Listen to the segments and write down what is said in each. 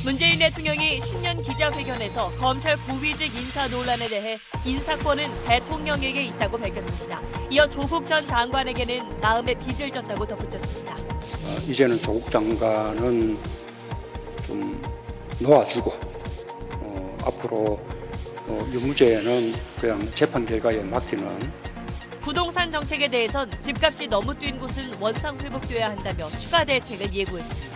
문재인 대통령이 신년 기자회견에서 검찰 고위직 인사 논란에 대해 인사권은 대통령에게 있다고 밝혔습니다. 이어 조국 전 장관에게는 마음의 빚을 졌다고 덧붙였습니다. 이제는 조국 장관은 좀 놓아주고 앞으로 유무죄는 그냥 재판 결과에 맡기는. 부동산 정책에 대해선 집값이 너무 뛴 곳은 원상 회복돼야 한다며 추가 대책을 예고했습니다.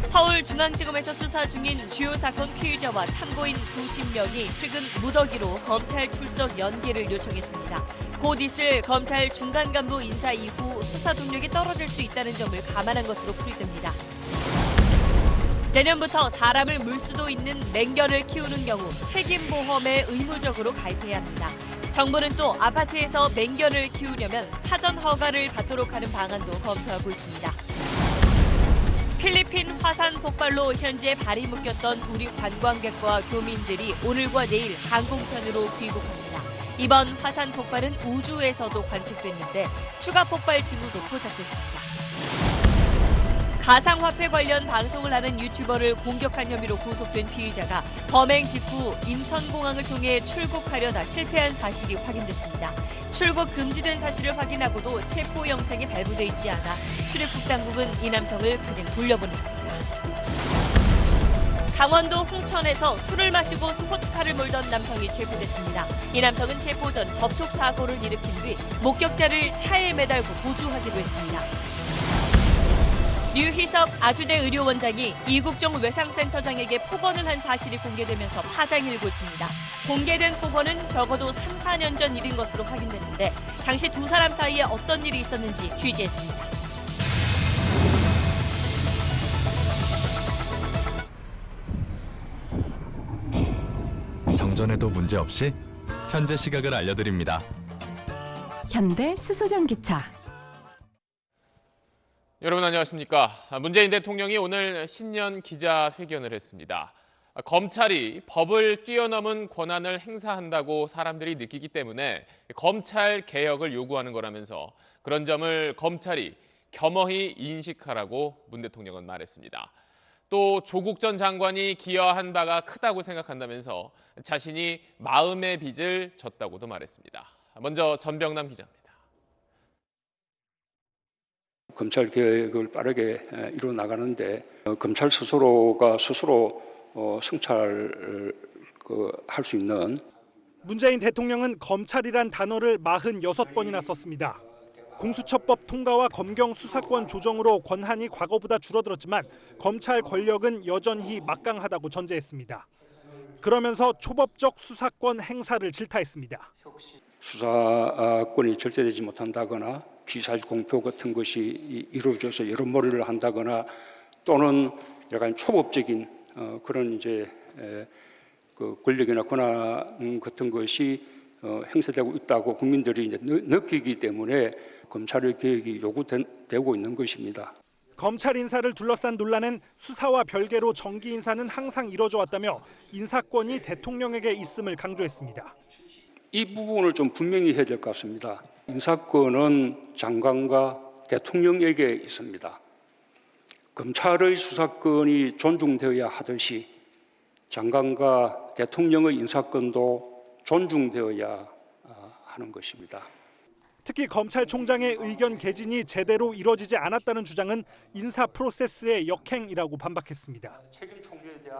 서울중앙지검에서 수사 중인 주요 사건 피의자와 참고인 수십 명이 최근 무더기로 검찰 출석 연기를 요청했습니다. 곧 있을 검찰 중간 간부 인사 이후 수사 동력이 떨어질 수 있다는 점을 감안한 것으로 풀이됩니다. 내년부터 사람을 물 수도 있는 맹견을 키우는 경우 책임보험에 의무적으로 가입해야 합니다. 정부는 또 아파트에서 맹견을 키우려면 사전 허가를 받도록 하는 방안도 검토하고 있습니다. 필리핀 화산 폭발로 현지에 발이 묶였던 우리 관광객과 교민들이 오늘과 내일 항공편으로 귀국합니다. 이번 화산 폭발은 우주에서도 관측됐는데 추가 폭발 징후도 포착됐습니다. 가상화폐 관련 방송을 하는 유튜버를 공격한 혐의로 구속된 피의자가 범행 직후 인천공항을 통해 출국하려다 실패한 사실이 확인됐습니다. 출국 금지된 사실을 확인하고도 체포영장이 발부돼 있지 않아 출입국 당국은 이 남성을 그냥 돌려보냈습니다. 강원도 홍천에서 술을 마시고 스포츠카를 몰던 남성이 체포됐습니다. 이 남성은 체포 전 접촉 사고를 일으킨 뒤 목격자를 차에 매달고 도주하기도 했습니다. 류희석 아주대 의료원장이 이국종 외상센터장에게 폭언을 한 사실이 공개되면서 파장이 일고 있습니다. 공개된 폭언은 적어도 3, 4년 전 일인 것으로 확인됐는데 당시 두 사람 사이에 어떤 일이 있었는지 취재했습니다. 정전에도 문제없이 현재 시각을 알려드립니다. 현대 수소전기차. 여러분 안녕하십니까. 문재인 대통령이 오늘 신년 기자회견을 했습니다. 검찰이 법을 뛰어넘은 권한을 행사한다고 사람들이 느끼기 때문에 검찰 개혁을 요구하는 거라면서 그런 점을 검찰이 겸허히 인식하라고 문 대통령은 말했습니다. 또 조국 전 장관이 기여한 바가 크다고 생각한다면서 자신이 마음의 빚을 졌다고도 말했습니다. 먼저 전병남 기자입니다. 검찰 개혁을 빠르게 이루어 나가는데 검찰 스스로가 스스로 성찰할 수 있는. 문재인 대통령은 검찰이란 단어를 46번이나 썼습니다. 공수처법 통과와 검경 수사권 조정으로 권한이 과거보다 줄어들었지만 검찰 권력은 여전히 막강하다고 전제했습니다. 그러면서 초법적 수사권 행사를 질타했습니다. 수사권이 절제되지 못한다거나 비사실 공표 같은 것이 이루어져서 여론몰이를 한다거나 또는 약간 초법적인 그런 이제 그 권력이나 권한 같은 것이 행사되고 있다고 국민들이 이제 느끼기 때문에 검찰의 개혁이 요구되고 있는 것입니다. 검찰 인사를 둘러싼 논란은 수사와 별개로 정기 인사는 항상 이뤄져 왔다며 인사권이 대통령에게 있음을 강조했습니다. 이 부분을 좀 분명히 해야 될 것 같습니다. 인사권은 장관과 대통령에게 있습니다. 검찰의 수사권이 존중되어야 하듯이 장관과 대통령의 인사권도 존중되어야 하는 것입니다. 특히 검찰총장의 의견 개진이 제대로 이뤄지지 않았다는 주장은 인사 프로세스의 역행이라고 반박했습니다.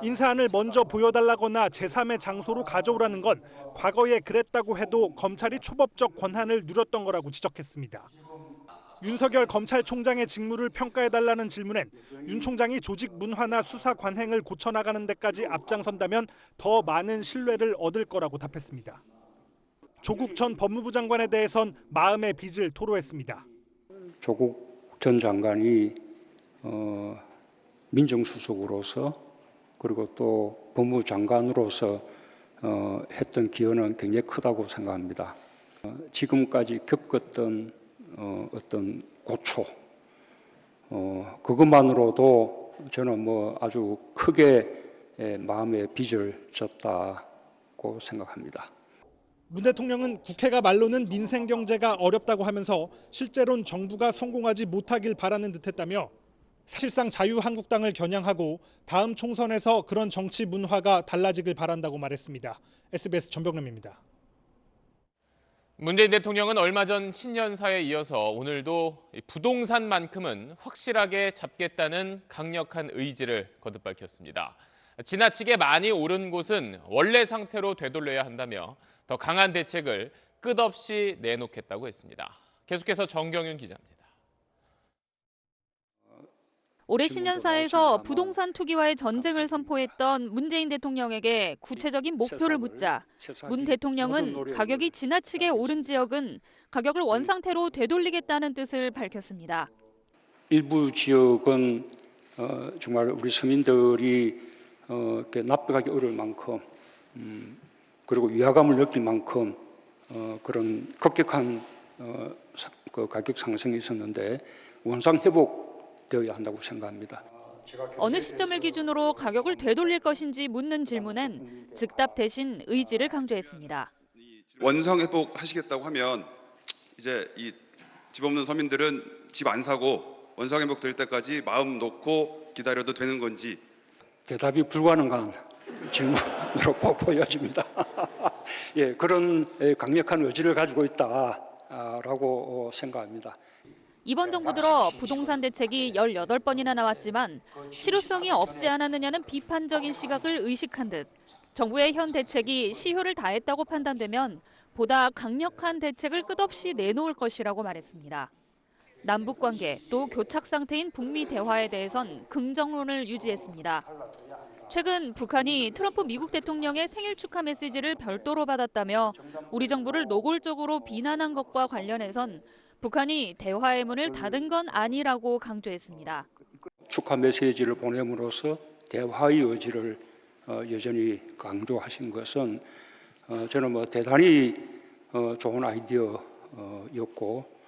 인사안을 먼저 보여달라거나 제3의 장소로 가져오라는 건 과거에 그랬다고 해도 검찰이 초법적 권한을 누렸던 거라고 지적했습니다. 윤석열 검찰총장의 직무를 평가해달라는 질문엔 윤 총장이 조직 문화나 수사 관행을 고쳐나가는 데까지 앞장선다면 더 많은 신뢰를 얻을 거라고 답했습니다. 조국 전 법무부 장관에 대해선 마음의 빚을 토로했습니다. 조국 전 장관이 민정수석으로서 그리고 또 법무부 장관으로서 했던 기여는 굉장히 크다고 생각합니다. 지금까지 겪었던 어떤 고초 그것만으로도 저는 아주 크게 마음의 빚을 졌다고 생각합니다. 문 대통령은 국회가 말로는 민생 경제가 어렵다고 하면서 실제로는 정부가 성공하지 못하길 바라는 듯했다며 사실상 자유한국당을 겨냥하고 다음 총선에서 그런 정치 문화가 달라지길 바란다고 말했습니다. SBS 전병남입니다. 문재인 대통령은 얼마 전 신년사에 이어서 오늘도 부동산만큼은 확실하게 잡겠다는 강력한 의지를 거듭 밝혔습니다. 지나치게 많이 오른 곳은 원래 상태로 되돌려야 한다며 더 강한 대책을 끝없이 내놓겠다고 했습니다. 계속해서 정경윤 기자입니다. 올해 신년사에서 부동산 투기와의 전쟁을 선포했던 문재인 대통령에게 구체적인 목표를 묻자 문 대통령은 가격이 지나치게 오른 지역은 가격을 원상태로 되돌리겠다는 뜻을 밝혔습니다. 일부 지역은 정말 우리 서민들이 이렇게 납득하기 어려울 만큼 그리고 위화감을 느낄 만큼 그런 급격한 그 가격 상승이 있었는데 원상 회복되어야 한다고 생각합니다. 어느 시점을 기준으로 가격을 되돌릴 것인지 묻는 질문엔 즉답 대신 의지를 강조했습니다. 원상 회복하시겠다고 하면 이제 이 집 없는 서민들은 집 안 사고 원상 회복될 때까지 마음 놓고 기다려도 되는 건지 대답이 불가능한 질문으로 보여집니다. 예, 그런 강력한 의지를 가지고 있다라고 생각합니다. 이번 정부 들어 부동산 대책이 18번이나 나왔지만 실효성이 없지 않았느냐는 비판적인 시각을 의식한 듯 정부의 현 대책이 시효를 다했다고 판단되면 보다 강력한 대책을 끝없이 내놓을 것이라고 말했습니다. 남북관계 또 교착 상태인 북미 대화에 대해선 긍정론을 유지했습니다. 최근 북한이 트럼프 미국 대통령의 생일 축하 메시지를 별도로 받았다며 우리 정부를 노골적으로 비난한 것과 관련해선 북한이 대화의 문을 닫은 건 아니라고 강조했습니다. 축하 메시지를 보냄으로써 대화의 의지를 여전히 강조하신 것은 저는 대단히 좋은 아이디어였고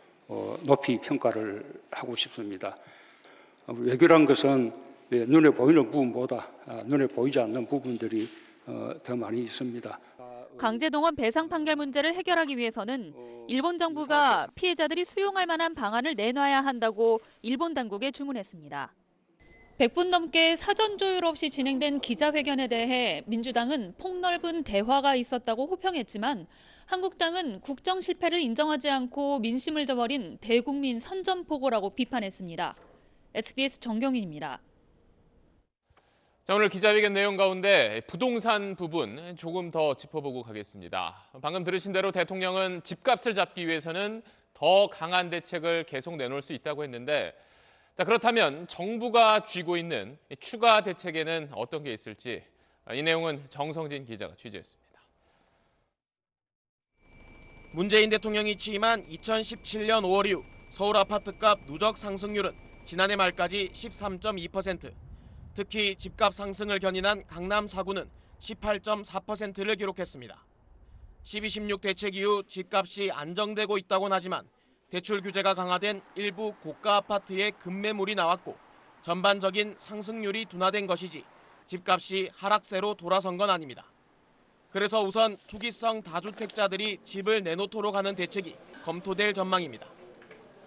높이 평가를 하고 싶습니다. 외교란 것은 눈에 보이는 부분보다 눈에 보이지 않는 부분들이 더 많이 있습니다. 강제동원 배상 판결 문제를 해결하기 위해서는 일본 정부가 피해자들이 수용할 만한 방안을 내놔야 한다고 일본 당국에 주문했습니다. 100분 넘게 사전 조율 없이 진행된 기자회견에 대해 민주당은 폭넓은 대화가 있었다고 호평했지만 한국당은 국정 실패를 인정하지 않고 민심을 저버린 대국민 선전포고라고 비판했습니다. SBS 정경인입니다. 자, 오늘 기자회견 내용 가운데 부동산 부분 조금 더 짚어보고 가겠습니다. 방금 들으신 대로 대통령은 집값을 잡기 위해서는 더 강한 대책을 계속 내놓을 수 있다고 했는데 자, 그렇다면 정부가 쥐고 있는 추가 대책에는 어떤 게 있을지 이 내용은 정성진 기자가 취재했습니다. 문재인 대통령이 취임한 2017년 5월 이후 서울 아파트값 누적 상승률은 지난해 말까지 13.2%, 특히 집값 상승을 견인한 강남 4구는 18.4%를 기록했습니다. 12.16 대책 이후 집값이 안정되고 있다고는 하지만 대출 규제가 강화된 일부 고가 아파트에 급매물이 나왔고 전반적인 상승률이 둔화된 것이지 집값이 하락세로 돌아선 건 아닙니다. 그래서 우선 투기성 다주택자들이 집을 내놓도록 하는 대책이 검토될 전망입니다.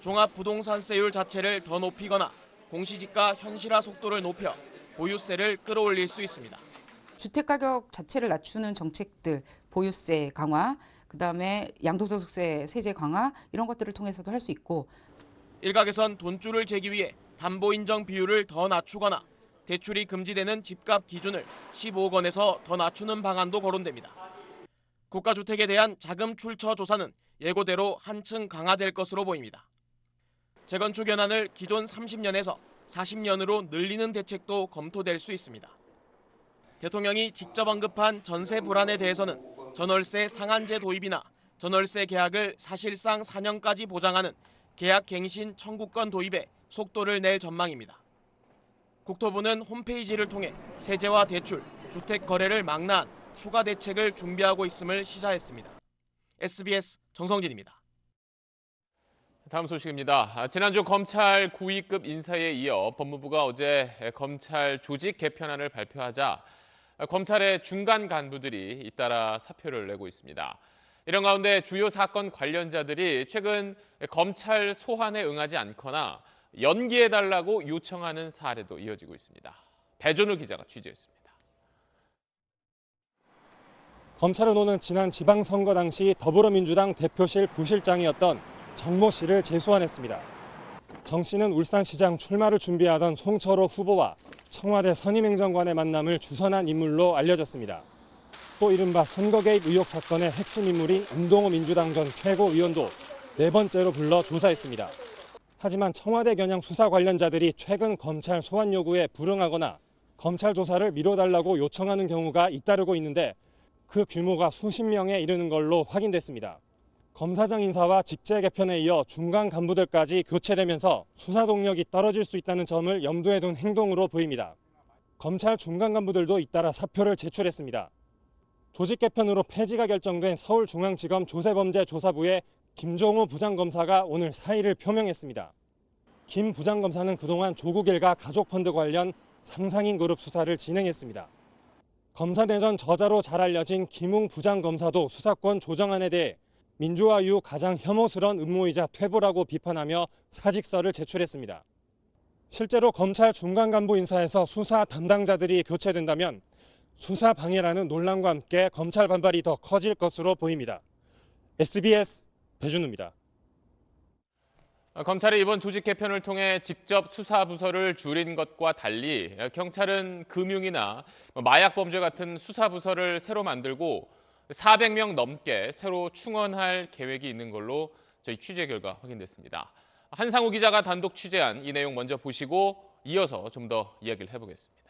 종합부동산세율 자체를 더 높이거나 공시지가 현실화 속도를 높여 보유세를 끌어올릴 수 있습니다. 주택가격 자체를 낮추는 정책들, 보유세 강화, 그다음에 양도소득세 세제 강화 이런 것들을 통해서도 할 수 있고 일각에선 돈줄을 재기 위해 담보인정 비율을 더 낮추거나 대출이 금지되는 집값 기준을 15억 원에서 더 낮추는 방안도 거론됩니다. 고가주택에 대한 자금 출처 조사는 예고대로 한층 강화될 것으로 보입니다. 재건축 연한을 기존 30년에서 40년으로 늘리는 대책도 검토될 수 있습니다. 대통령이 직접 언급한 전세 불안에 대해서는 전월세 상한제 도입이나 전월세 계약을 사실상 4년까지 보장하는 계약갱신 청구권 도입에 속도를 낼 전망입니다. 국토부는 홈페이지를 통해 세제와 대출, 주택 거래를 망라한 추가 대책을 준비하고 있음을 시사했습니다. SBS 정성진입니다. 다음 소식입니다. 지난주 검찰 고위급 인사에 이어 법무부가 어제 검찰 조직 개편안을 발표하자 검찰의 중간 간부들이 잇따라 사표를 내고 있습니다. 이런 가운데 주요 사건 관련자들이 최근 검찰 소환에 응하지 않거나 연기해달라고 요청하는 사례도 이어지고 있습니다. 배준우 기자가 취재했습니다. 검찰은 오늘 지난 지방선거 당시 더불어민주당 대표실 부실장이었던 정모 씨를 재소환했습니다. 정 씨는 울산시장 출마를 준비하던 송철호 후보와 청와대 선임행정관의 만남을 주선한 인물로 알려졌습니다. 또 이른바 선거 개입 의혹 사건의 핵심 인물인 운동호 민주당 전 최고위원도 4번째로 불러 조사했습니다. 하지만 청와대 겨냥 수사 관련자들이 최근 검찰 소환 요구에 불응하거나 검찰 조사를 미뤄달라고 요청하는 경우가 잇따르고 있는데 그 규모가 수십 명에 이르는 걸로 확인됐습니다. 검사장 인사와 직제 개편에 이어 중간 간부들까지 교체되면서 수사 동력이 떨어질 수 있다는 점을 염두에 둔 행동으로 보입니다. 검찰 중간 간부들도 잇따라 사표를 제출했습니다. 조직 개편으로 폐지가 결정된 서울중앙지검 조세범죄조사부의 김종우 부장검사가 오늘 사의를 표명했습니다. 김 부장검사는 그동안 조국 일가 가족펀드 관련 상상인 그룹 수사를 진행했습니다. 검사 내전 저자로 잘 알려진 김웅 부장검사도 수사권 조정안에 대해 민주화 이후 가장 혐오스러운 음모이자 퇴보라고 비판하며 사직서를 제출했습니다. 실제로 검찰 중간 간부 인사에서 수사 담당자들이 교체된다면 수사 방해라는 논란과 함께 검찰 반발이 더 커질 것으로 보입니다. SBS 배준우입니다. 검찰이 이번 조직 개편을 통해 직접 수사 부서를 줄인 것과 달리 경찰은 금융이나 마약 범죄 같은 수사 부서를 새로 만들고 400명 넘게 새로 충원할 계획이 있는 걸로 저희 취재 결과 확인됐습니다. 한상우 기자가 단독 취재한 이 내용 먼저 보시고 이어서 좀 더 이야기를 해보겠습니다.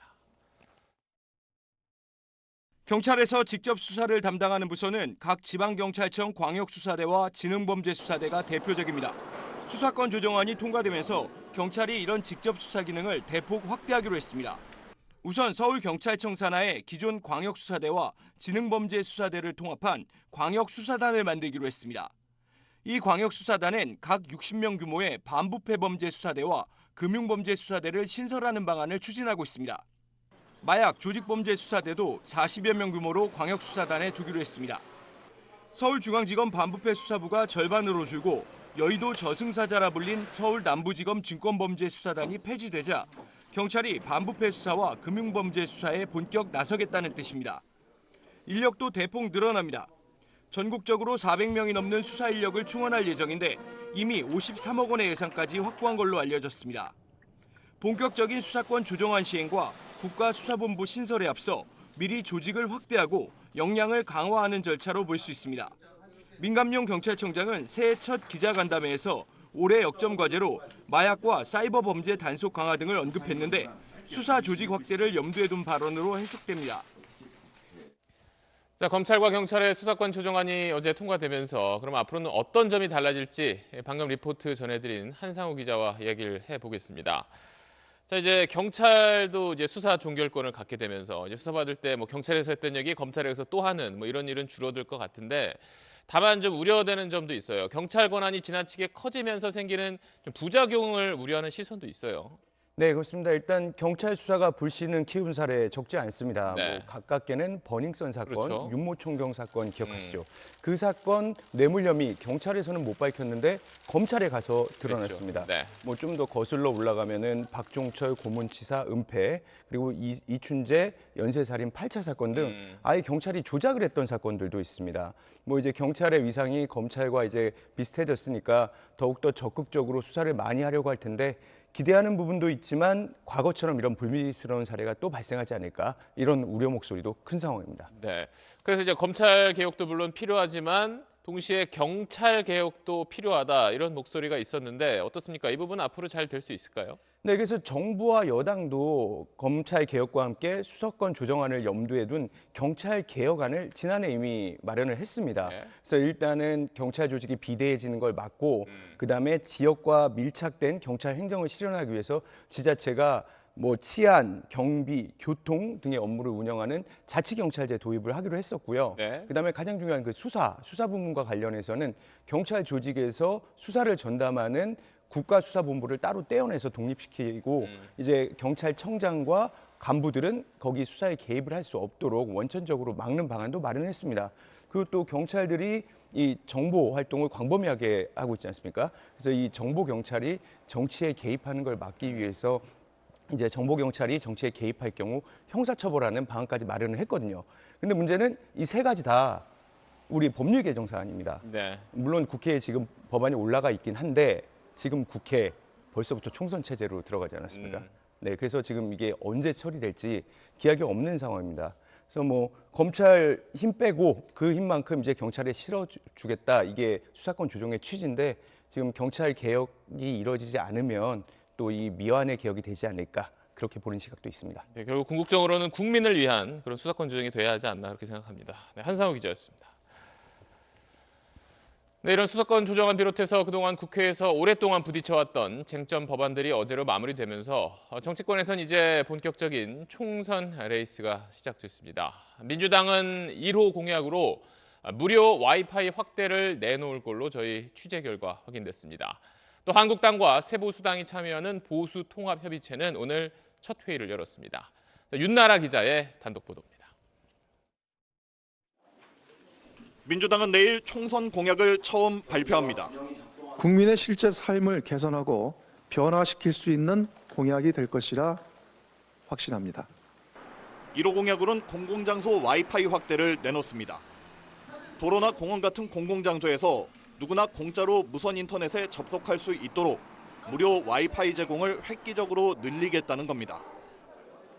경찰에서 직접 수사를 담당하는 부서는 각 지방경찰청 광역수사대와 지능범죄수사대가 대표적입니다. 수사권 조정안이 통과되면서 경찰이 이런 직접 수사 기능을 대폭 확대하기로 했습니다. 우선 서울경찰청 산하의 기존 광역수사대와 지능범죄수사대를 통합한 광역수사단을 만들기로 했습니다. 이 광역수사단은 각 60명 규모의 반부패 범죄수사대와 금융범죄수사대를 신설하는 방안을 추진하고 있습니다. 마약 조직범죄수사대도 40여 명 규모로 광역수사단에 두기로 했습니다. 서울중앙지검 반부패수사부가 절반으로 줄고 여의도 저승사자라 불린 서울남부지검 증권범죄수사단이 폐지되자 경찰이 반부패 수사와 금융범죄 수사에 본격 나서겠다는 뜻입니다. 인력도 대폭 늘어납니다. 전국적으로 400명이 넘는 수사 인력을 충원할 예정인데 이미 53억 원의 예산까지 확보한 걸로 알려졌습니다. 본격적인 수사권 조정안 시행과 국가수사본부 신설에 앞서 미리 조직을 확대하고 역량을 강화하는 절차로 볼 수 있습니다. 민감용 경찰청장은 새해 첫 기자간담회에서 올해 역점 과제로 마약과 사이버 범죄 단속 강화 등을 언급했는데 수사 조직 확대를 염두에 둔 발언으로 해석됩니다. 자, 검찰과 경찰의 수사권 조정안이 어제 통과되면서 그럼 앞으로는 어떤 점이 달라질지 방금 리포트 전해드린 한상우 기자와 이야기를 해보겠습니다. 자, 이제 경찰도 이제 수사 종결권을 갖게 되면서 이제 수사받을 때 뭐 경찰에서 했던 얘기 검찰에서 또 하는 뭐 이런 일은 줄어들 것 같은데 다만 좀 우려되는 점도 있어요. 경찰 권한이 지나치게 커지면서 생기는 좀 부작용을 우려하는 시선도 있어요. 네, 그렇습니다. 일단 경찰 수사가 불씨는 키운 사례 적지 않습니다. 네. 뭐 가깝게는 버닝썬 사건, 그렇죠. 윤모총경 사건 기억하시죠? 그 사건 뇌물 혐의 경찰에서는 못 밝혔는데 검찰에 가서 드러났습니다. 그렇죠. 네. 뭐 좀 더 거슬러 올라가면은 박종철 고문치사 은폐 그리고 이춘재 연쇄살인 8차 사건 등 아예 경찰이 조작을 했던 사건들도 있습니다. 뭐 이제 경찰의 위상이 검찰과 이제 비슷해졌으니까 더욱더 적극적으로 수사를 많이 하려고 할 텐데 기대하는 부분도 있지만 과거처럼 이런 불미스러운 사례가 또 발생하지 않을까 이런 우려 목소리도 큰 상황입니다. 네. 그래서 이제 검찰 개혁도 물론 필요하지만 동시에 경찰 개혁도 필요하다 이런 목소리가 있었는데 어떻습니까? 이 부분 앞으로 잘 될 수 있을까요? 네, 그래서 정부와 여당도 검찰 개혁과 함께 수사권 조정안을 염두에 둔 경찰 개혁안을 지난해 이미 마련을 했습니다. 네. 그래서 일단은 경찰 조직이 비대해지는 걸 막고 그다음에 지역과 밀착된 경찰 행정을 실현하기 위해서 지자체가 뭐 치안, 경비, 교통 등의 업무를 운영하는 자치경찰제 도입을 하기로 했었고요. 네. 그다음에 가장 중요한 그 수사 부분과 관련해서는 경찰 조직에서 수사를 전담하는 국가수사본부를 따로 떼어내서 독립시키고 이제 경찰청장과 간부들은 거기 수사에 개입을 할 수 없도록 원천적으로 막는 방안도 마련했습니다. 그리고 또 경찰들이 이 정보 활동을 광범위하게 하고 있지 않습니까? 그래서 이 정보 경찰이 정치에 개입하는 걸 막기 위해서 이제 정보 경찰이 정치에 개입할 경우 형사처벌하는 방안까지 마련을 했거든요. 근데 문제는 이 세 가지 다 우리 법률 개정 사안입니다. 네. 물론 국회에 지금 법안이 올라가 있긴 한데 지금 국회 벌써부터 총선 체제로 들어가지 않았습니까? 네, 그래서 지금 이게 언제 처리될지 기약이 없는 상황입니다. 그래서 뭐 검찰 힘 빼고 그 힘만큼 이제 경찰에 실어주겠다, 이게 수사권 조정의 취지인데 지금 경찰 개혁이 이루어지지 않으면 또 이 미완의 개혁이 되지 않을까, 그렇게 보는 시각도 있습니다. 네, 결국 궁극적으로는 국민을 위한 그런 수사권 조정이 돼야 하지 않나 그렇게 생각합니다. 네, 한상우 기자였습니다. 네, 이런 수사권 조정안 비롯해서 그동안 국회에서 오랫동안 부딪혀왔던 쟁점 법안들이 어제로 마무리되면서 정치권에선 이제 본격적인 총선 레이스가 시작됐습니다. 민주당은 1호 공약으로 무료 와이파이 확대를 내놓을 걸로 저희 취재 결과 확인됐습니다. 또 한국당과 세보수당이 참여하는 보수통합협의체는 오늘 첫 회의를 열었습니다. 윤나라 기자의 단독 보도입니다. 민주당은 내일 총선 공약을 처음 발표합니다. 국민의 실제 삶을 개선하고 변화시킬 수 있는 공약이 될 것이라 확신합니다. 1호 공약으로는 공공장소 와이파이 확대를 내놓습니다. 도로나 공원 같은 공공장소에서 누구나 공짜로 무선 인터넷에 접속할 수 있도록 무료 와이파이 제공을 획기적으로 늘리겠다는 겁니다.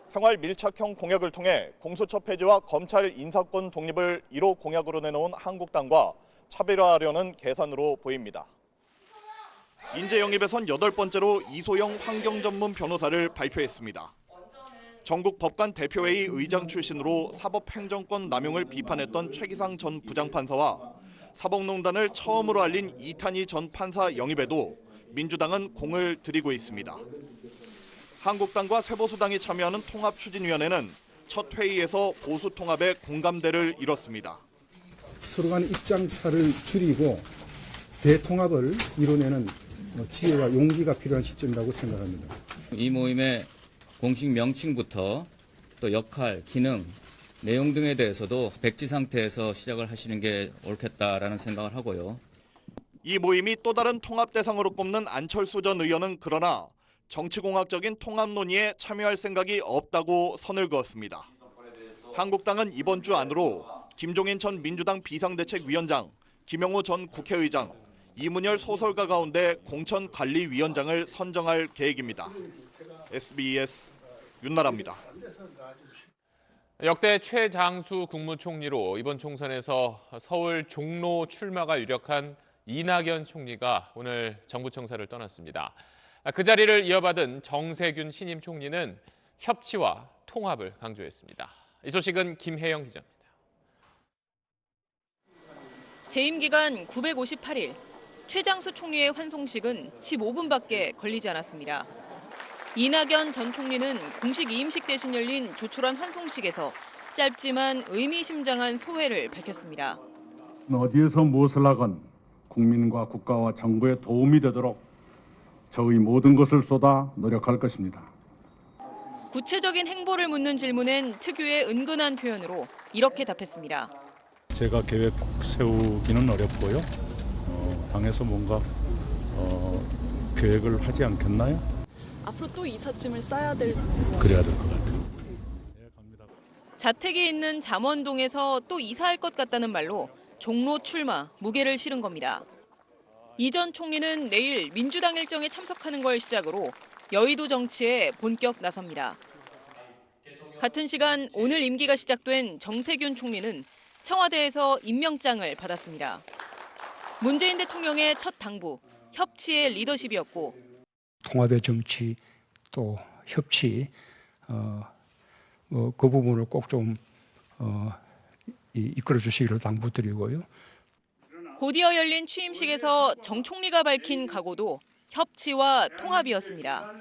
생활 밀착형 공약을 통해 공수처 폐지와 검찰 인사권 독립을 1호 공약으로 내놓은 한국당과 차별화하려는 계산으로 보입니다. 인재 영입에선 8번째로 이소영 환경 전문 변호사를 발표했습니다. 전국 법관 대표회의 의장 출신으로 사법행정권 남용을 비판했던 최기상 전 부장판사와 사법농단을 처음으로 알린 이탄희 전 판사 영입에도 민주당은 공을 들이고 있습니다. 한국당과 세보수당이 참여하는 통합추진위원회는 첫 회의에서 보수 통합의 공감대를 이뤘습니다. 서로 간의 입장 차를 줄이고 대통합을 이뤄내는 지혜와 용기가 필요한 시점이라고 생각합니다. 이 모임의 공식 명칭부터 또 역할, 기능, 내용 등에 대해서도 백지 상태에서 시작을 하시는 게 옳겠다라는 생각을 하고요. 이 모임이 또 다른 통합 대상으로 꼽는 안철수 전 의원은 그러나 정치공학적인 통합 논의에 참여할 생각이 없다고 선을 그었습니다. 한국당은 이번 주 안으로 김종인 전 민주당 비상대책위원장, 김영호 전 국회의장, 이문열 소설가 가운데 공천관리위원장을 선정할 계획입니다. SBS 윤나라입니다. 역대 최장수 국무총리로 이번 총선에서 서울 종로 출마가 유력한 이낙연 총리가 오늘 정부 청사를 떠났습니다. 그 자리를 이어받은 정세균 신임 총리는 협치와 통합을 강조했습니다. 이 소식은 김혜영 기자입니다. 재임 기간 958일, 최장수 총리의 환송식은 15분밖에 걸리지 않았습니다. 이낙연 전 총리는 공식 이임식 대신 열린 조촐한 환송식에서 짧지만 의미심장한 소회를 밝혔습니다. 어디에서 무엇을 하건 국민과 국가와 정부에 도움이 되도록 저의 모든 것을 쏟아 노력할 것입니다. 구체적인 행보를 묻는 질문엔 특유의 은근한 표현으로 이렇게 답했습니다. 제가 계획 세우기는 어렵고요. 당에서 뭔가 계획을 하지 않겠나요? 앞으로 또 이삿짐을 싸야 그래야 될 것 같아요. 자택에 있는 잠원동에서 또 이사할 것 같다는 말로 종로 출마, 무게를 실은 겁니다. 이 전 총리는 내일 민주당 일정에 참석하는 걸 시작으로 여의도 정치에 본격 나섭니다. 같은 시간 오늘 임기가 시작된 정세균 총리는 청와대에서 임명장을 받았습니다. 문재인 대통령의 첫 당부, 협치의 리더십이었고 통합의 정치 또 협치 그 부분을 꼭 좀 이끌어 주시기를 당부드리고요. 곧이어 열린 취임식에서 정 총리가 밝힌 각오도 협치와 통합이었습니다.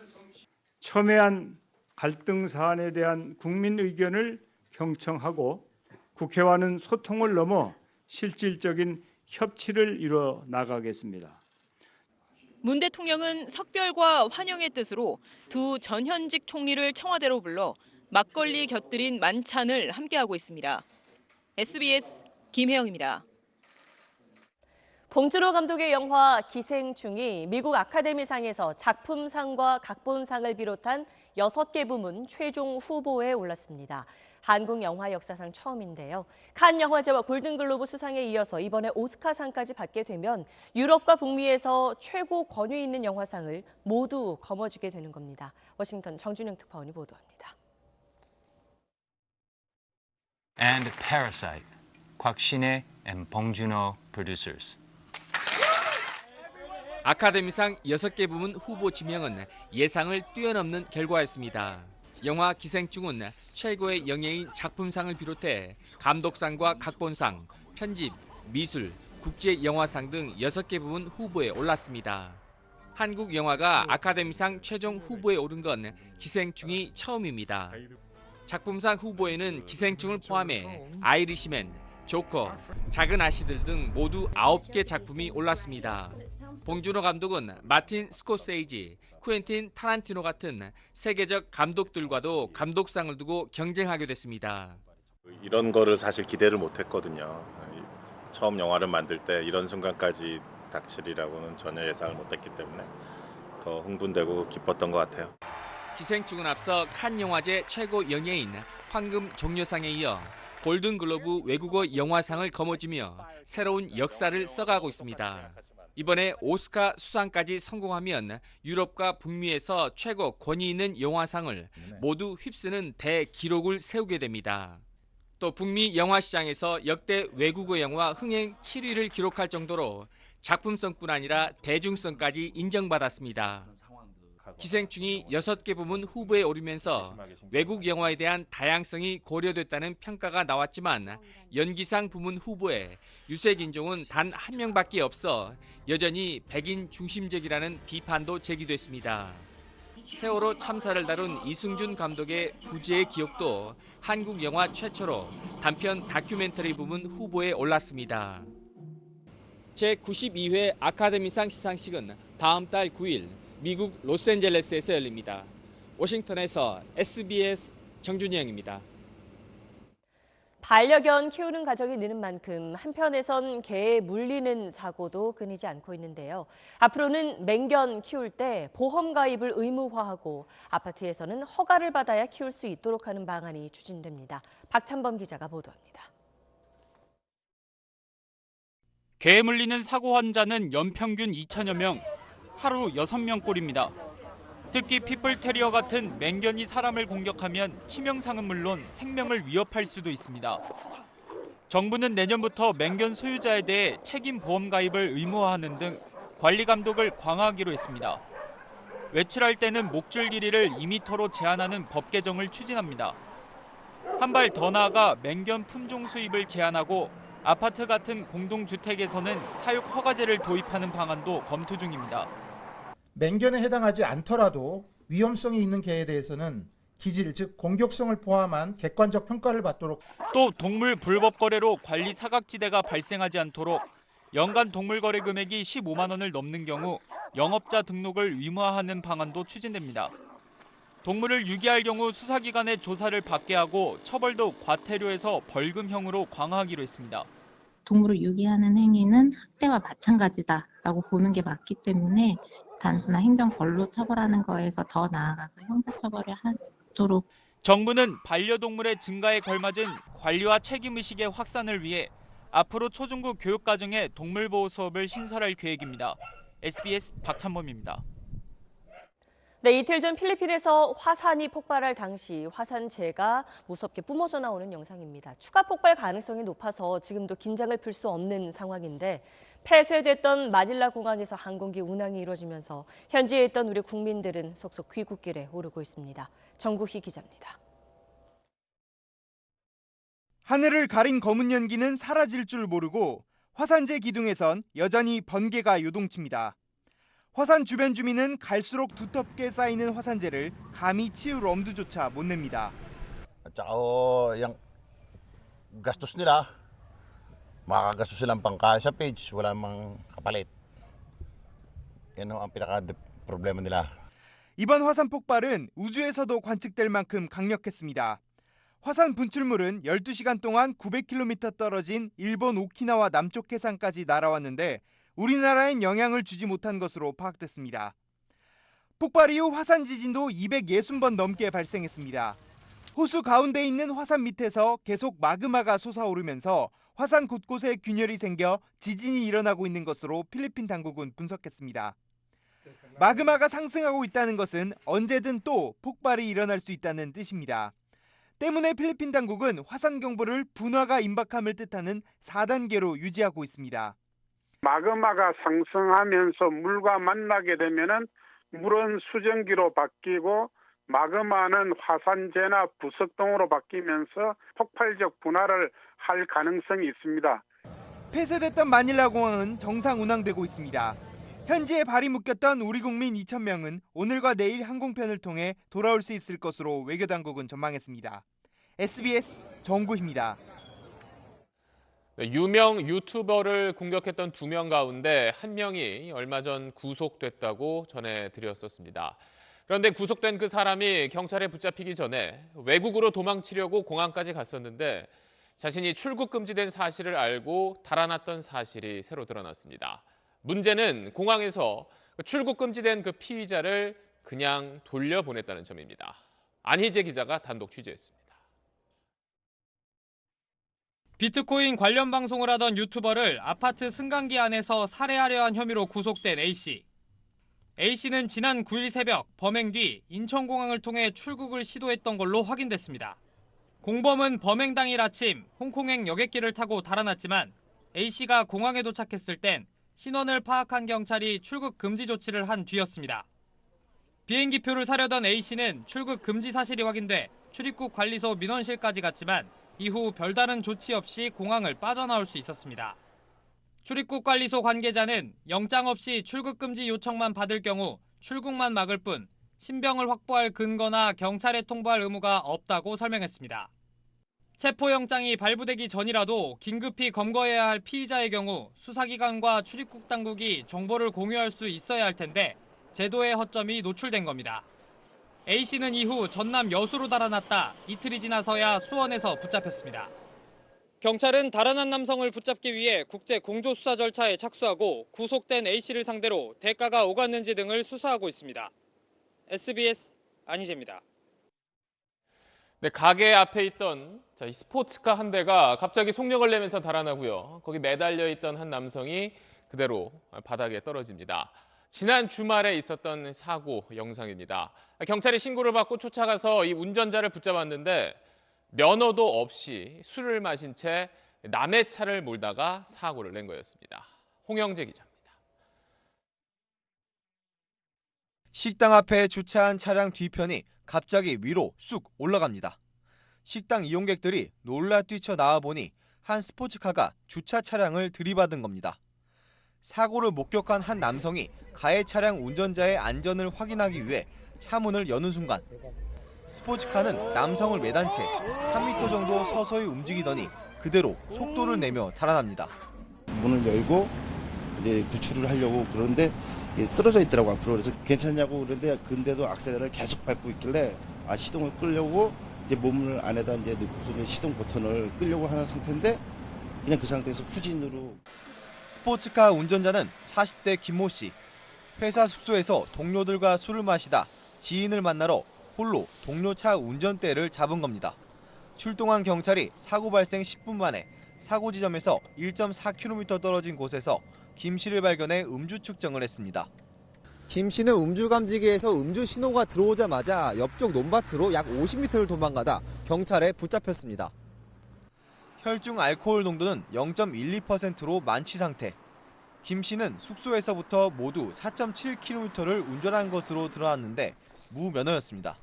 첨예한 갈등 사안에 대한 국민 의견을 경청하고 국회와는 소통을 넘어 실질적인 협치를 이뤄 나가겠습니다. 문 대통령은 석별과 환영의 뜻으로 두 전현직 총리를 청와대로 불러 막걸리 곁들인 만찬을 함께하고 있습니다. SBS 김혜영입니다. 봉준호 감독의 영화 기생충이 미국 아카데미상에서 작품상과 각본상을 비롯한 6개 부문 최종 후보에 올랐습니다. 한국 영화 역사상 처음인데요. 칸 영화제와 골든글로브 수상에 이어서 이번에 오스카상까지 받게 되면 유럽과 북미에서 최고 권위 있는 영화상을 모두 거머쥐게 되는 겁니다. 워싱턴 정준영 특파원이 보도합니다. And Parasite, 곽신혜 and 봉준호 producers. 아카데미상 6개 부문 후보 지명은 예상을 뛰어넘는 결과였습니다. 영화 기생충은 최고의 영예인 작품상을 비롯해 감독상과 각본상, 편집, 미술, 국제영화상 등 6개 부문 후보에 올랐습니다. 한국 영화가 아카데미상 최종 후보에 오른 건 기생충이 처음입니다. 작품상 후보에는 기생충을 포함해 아이리시맨, 조커, 작은 아씨들 등 모두 9개 작품이 올랐습니다. 봉준호 감독은 마틴 스코세이지, 쿠엔틴 타란티노 같은 세계적 감독들과도 감독상을 두고 경쟁하게 됐습니다. 이런 거를 사실 기대를 못했거든요. 처음 영화를 만들 때 이런 순간까지 닥치리라고는 전혀 예상을 못했기 때문에 더 흥분되고 기뻤던 것 같아요. 기생충은 앞서 칸 영화제 최고 영예인 황금 종려상에 이어 골든글로브 외국어 영화상을 거머쥐며 새로운 역사를 써가고 있습니다. 이번에 오스카 수상까지 성공하면 유럽과 북미에서 최고 권위 있는 영화상을 모두 휩쓰는 대기록을 세우게 됩니다. 또 북미 영화 시장에서 역대 외국어 영화 흥행 7위를 기록할 정도로 작품성뿐 아니라 대중성까지 인정받았습니다. 기생충이 6개 부문 후보에 오르면서 외국 영화에 대한 다양성이 고려됐다는 평가가 나왔지만 연기상 부문 후보에 유색인종은 단 한 명밖에 없어 여전히 백인 중심적이라는 비판도 제기됐습니다. 세월호 참사를 다룬 이승준 감독의 부재의 기억도 한국 영화 최초로 단편 다큐멘터리 부문 후보에 올랐습니다. 제92회 아카데미상 시상식은 다음 달 9일 미국 로스앤젤레스에서 열립니다. 워싱턴에서 SBS 정준영입니다. 반려견 키우는 가정이 느는 만큼 한편에선 개에 물리는 사고도 끊이지 않고 있는데요. 앞으로는 맹견 키울 때 보험 가입을 의무화하고 아파트에서는 허가를 받아야 키울 수 있도록 하는 방안이 추진됩니다. 박찬범 기자가 보도합니다. 개에 물리는 사고 환자는 연평균 2천여 명, 하루 6명꼴입니다. 특히 핏불테리어 같은 맹견이 사람을 공격하면 치명상은 물론 생명을 위협할 수도 있습니다. 정부는 내년부터 맹견 소유자에 대해 책임 보험 가입을 의무화하는 등 관리 감독을 강화하기로 했습니다. 외출할 때는 목줄 길이를 2m로 제한하는 법 개정을 추진합니다. 한 발 더 나아가 맹견 품종 수입을 제한하고 아파트 같은 공동주택에서는 사육 허가제를 도입하는 방안도 검토 중입니다. 맹견에 해당하지 않더라도 위험성이 있는 개에 대해서는 기질, 즉 공격성을 포함한 객관적 평가를 받도록. 또 동물 불법 거래로 관리 사각지대가 발생하지 않도록 연간 동물 거래 금액이 15만 원을 넘는 경우 영업자 등록을 의무화하는 방안도 추진됩니다. 동물을 유기할 경우 수사기관의 조사를 받게 하고 처벌도 과태료에서 벌금형으로 강화하기로 했습니다. 동물을 유기하는 행위는 학대와 마찬가지다라고 보는 게 맞기 때문에 단순한 행정벌로 처벌하는 거에서 더 나아가서 형사처벌을 하도록. 정부는 반려동물의 증가에 걸맞은 관리와 책임의식의 확산을 위해 앞으로 초중고 교육과정에 동물보호 수업을 신설할 계획입니다. SBS 박찬범입니다. 네, 이틀 전 필리핀에서 화산이 폭발할 당시 화산재가 무섭게 뿜어져 나오는 영상입니다. 추가 폭발 가능성이 높아서 지금도 긴장을 풀 수 없는 상황인데 폐쇄됐던 마닐라 공항에서 항공기 운항이 이루어지면서 현지에 있던 우리 국민들은 속속 귀국길에 오르고 있습니다. 정구희 기자입니다. 하늘을 가린 검은 연기는 사라질 줄 모르고 화산재 기둥에선 여전히 번개가 요동칩니다. 화산 주변 주민은 갈수록 두텁게 쌓이는 화산재를 감히 치울 엄두조차 못 냅니다. yung gastos nila, makagastos silang pangkain sa page, wala mang kapalit. Yan ang pinaka problema nila. 이번 화산 폭발은 우주에서도 관측될 만큼 강력했습니다. 화산 분출물은 12시간 동안 900km 떨어진 일본 오키나와 남쪽 해상까지 날아왔는데 우리나라엔 영향을 주지 못한 것으로 파악됐습니다. 폭발 이후 화산 지진도 260번 넘게 발생했습니다. 호수 가운데 있는 화산 밑에서 계속 마그마가 솟아오르면서 화산 곳곳에 균열이 생겨 지진이 일어나고 있는 것으로 필리핀 당국은 분석했습니다. 마그마가 상승하고 있다는 것은 언제든 또 폭발이 일어날 수 있다는 뜻입니다. 때문에 필리핀 당국은 화산 경보를 분화가 임박함을 뜻하는 4단계로 유지하고 있습니다. 마그마가 상승하면서 물과 만나게 되면은 물은 수증기로 바뀌고 마그마는 화산재나 부석등으로 바뀌면서 폭발적 분화를 할 가능성이 있습니다. 폐쇄됐던 마닐라 공항은 정상 운항되고 있습니다. 현지에 발이 묶였던 우리 국민 2,000명은 오늘과 내일 항공편을 통해 돌아올 수 있을 것으로 외교당국은 전망했습니다. SBS 정구희입니다. 네, 유명 유튜버를 공격했던 2명 가운데 1명이 얼마 전 구속됐다고 전해드렸었습니다. 그런데 구속된 그 사람이 경찰에 붙잡히기 전에 외국으로 도망치려고 공항까지 갔었는데 자신이 출국 금지된 사실을 알고 달아났던 사실이 새로 드러났습니다. 문제는 공항에서 출국 금지된 그 피의자를 그냥 돌려보냈다는 점입니다. 안희재 기자가 단독 취재했습니다. 비트코인 관련 방송을 하던 유튜버를 아파트 승강기 안에서 살해하려 한 혐의로 구속된 A씨. A씨는 지난 9일 새벽 범행 뒤 인천공항을 통해 출국을 시도했던 걸로 확인됐습니다. 공범은 범행 당일 아침 홍콩행 여객기를 타고 달아났지만 A씨가 공항에 도착했을 땐 신원을 파악한 경찰이 출국 금지 조치를 한 뒤였습니다. 비행기표를 사려던 A씨는 출국 금지 사실이 확인돼 출입국 관리소 민원실까지 갔지만 이후 별다른 조치 없이 공항을 빠져나올 수 있었습니다. 출입국 관리소 관계자는 영장 없이 출국 금지 요청만 받을 경우 출국만 막을 뿐 신병을 확보할 근거나 경찰에 통보할 의무가 없다고 설명했습니다. 체포영장이 발부되기 전이라도 긴급히 검거해야 할 피의자의 경우 수사기관과 출입국 당국이 정보를 공유할 수 있어야 할 텐데 제도의 허점이 노출된 겁니다. A씨는 이후 전남 여수로 달아났다 이틀이 지나서야 수원에서 붙잡혔습니다. 경찰은 달아난 남성을 붙잡기 위해 국제 공조수사 절차에 착수하고 구속된 A씨를 상대로 대가가 오갔는지 등을 수사하고 있습니다. SBS 안희재입니다. 네, 가게 앞에 있던 이 스포츠카 한 대가 갑자기 속력을 내면서 달아나고요. 거기 매달려 있던 한 남성이 그대로 바닥에 떨어집니다. 지난 주말에 있었던 사고 영상입니다. 경찰이 신고를 받고 쫓아가서 이 운전자를 붙잡았는데 면허도 없이 술을 마신 채 남의 차를 몰다가 사고를 낸 거였습니다. 홍영재 기자입니다. 식당 앞에 주차한 차량 뒤편이 갑자기 위로 쑥 올라갑니다. 식당 이용객들이 놀라 뛰쳐나와 보니 한 스포츠카가 주차 차량을 들이받은 겁니다. 사고를 목격한 한 남성이 가해 차량 운전자의 안전을 확인하기 위해 차 문을 여는 순간 스포츠카는 남성을 매단 채 3m 정도 서서히 움직이더니 그대로 속도를 내며 달아납니다. 문을 열고 이제 구출을 하려고 그러는데 쓰러져 있더라고 앞으로. 그래서 괜찮냐고 그러는데 근데도 악셀레를 계속 밟고 있길래 시동을 끄려고 이제 몸을 안에다 이제 넣고서 시동 버튼을 끄려고 하는 상태인데 그냥 그 상태에서 후진으로. 스포츠카 운전자는 40대 김모 씨. 회사 숙소에서 동료들과 술을 마시다 지인을 만나러 홀로 동료 차 운전대를 잡은 겁니다. 출동한 경찰이 사고 발생 10분 만에 사고 지점에서 1.4km 떨어진 곳에서 김 씨를 발견해 음주 측정을 했습니다. 김 씨는 음주 감지기에서 음주 신호가 들어오자마자 옆쪽 논밭으로 약 50m를 도망가다 경찰에 붙잡혔습니다. 혈중 알코올 농도는 0.12%로 만취 상태. 김 씨는 숙소에서부터 모두 4.7km를 운전한 것으로 드러났는데 무면허였습니다.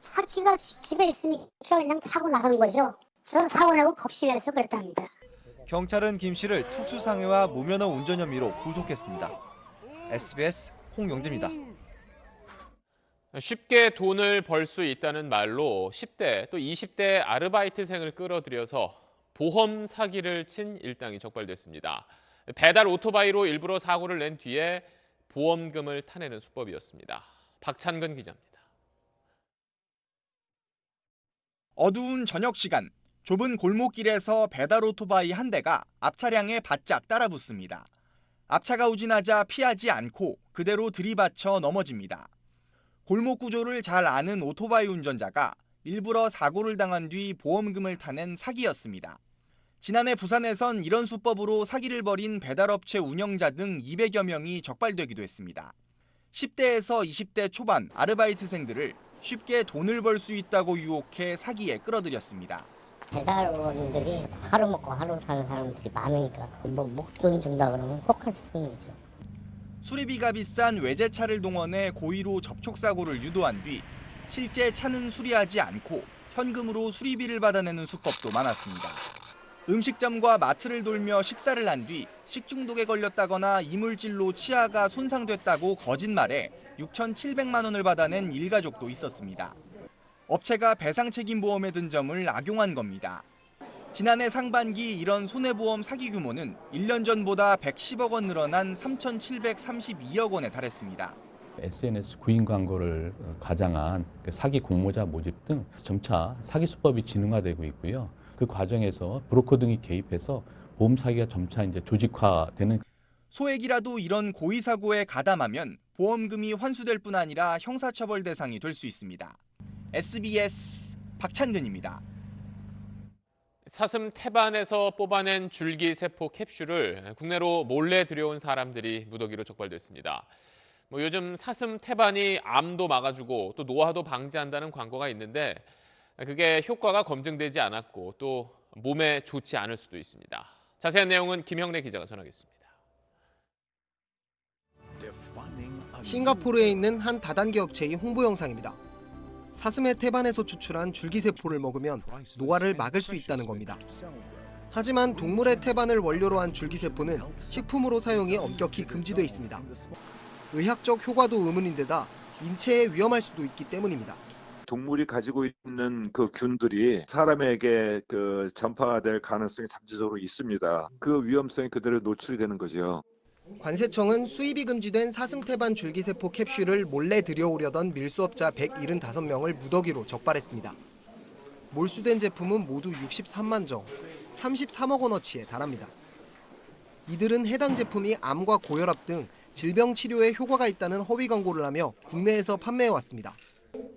사치가 집에 있으니까 그냥 사고 나간 거죠. 저는 사고 나고 겁실에서 그랬답니다. 경찰은 김 씨를 특수상해와 무면허 운전 혐의로 구속했습니다. SBS 홍영재입니다. 쉽게 돈을 벌 수 있다는 말로 10대 또 20대 아르바이트생을 끌어들여서 보험 사기를 친 일당이 적발됐습니다. 배달 오토바이로 일부러 사고를 낸 뒤에 보험금을 타내는 수법이었습니다. 박찬근 기자입니다. 어두운 저녁 시간, 좁은 골목길에서 배달 오토바이 한 대가 앞차량에 바짝 따라붙습니다. 앞차가 우진하자 피하지 않고 그대로 들이받쳐 넘어집니다. 골목 구조를 잘 아는 오토바이 운전자가 일부러 사고를 당한 뒤 보험금을 타낸 사기였습니다. 지난해 부산에선 이런 수법으로 사기를 벌인 배달업체 운영자 등 200여 명이 적발되기도 했습니다. 10대에서 20대 초반 아르바이트생들을 쉽게 돈을 벌 수 있다고 유혹해 사기에 끌어들였습니다. 배달원들이 하루 먹고 하루 사는 사람들이 많으니까 목돈 준다 그러면 꼭 할 수 있는 거죠. 수리비가 비싼 외제차를 동원해 고의로 접촉사고를 유도한 뒤 실제 차는 수리하지 않고 현금으로 수리비를 받아내는 수법도 많았습니다. 음식점과 마트를 돌며 식사를 한 뒤 식중독에 걸렸다거나 이물질로 치아가 손상됐다고 거짓말해 6,700만 원을 받아낸 일가족도 있었습니다. 업체가 배상책임보험에 든 점을 악용한 겁니다. 지난해 상반기 이런 손해보험 사기 규모는 1년 전보다 110억 원 늘어난 3,732억 원에 달했습니다. SNS 구인 광고를 가장한 사기 공모자 모집 등 점차 사기 수법이 진흥화되고 있고요. 그 과정에서 브로커 등이 개입해서 보험 사기가 점차 이제 조직화되는. 소액이라도 이런 고의 사고에 가담하면 보험금이 환수될 뿐 아니라 형사처벌 대상이 될 수 있습니다. SBS 박찬근입니다. 사슴 태반에서 뽑아낸 줄기세포 캡슐을 국내로 몰래 들여온 사람들이 무더기로 적발됐습니다. 요즘 사슴 태반이 암도 막아주고 또 노화도 방지한다는 광고가 있는데 그게 효과가 검증되지 않았고 또 몸에 좋지 않을 수도 있습니다. 자세한 내용은 김형래 기자가 전하겠습니다. 싱가포르에 있는 한 다단계 업체의 홍보 영상입니다. 사슴의 태반에서 추출한 줄기세포를 먹으면 노화를 막을 수 있다는 겁니다. 하지만 동물의 태반을 원료로 한 줄기세포는 식품으로 사용이 엄격히 금지돼 있습니다. 의학적 효과도 의문인데다 인체에 위험할 수도 있기 때문입니다. 동물이 가지고 있는 그 균들이 사람에게 전파될 가능성이 잠재적으로 있습니다. 그 위험성이 그대로 노출되는 거죠. 관세청은 수입이 금지된 사슴 태반 줄기세포 캡슐을 몰래 들여오려던 밀수업자 175명을 무더기로 적발했습니다. 몰수된 제품은 모두 63만 정, 33억 원어치에 달합니다. 이들은 해당 제품이 암과 고혈압 등 질병 치료에 효과가 있다는 허위 광고를 하며 국내에서 판매해왔습니다.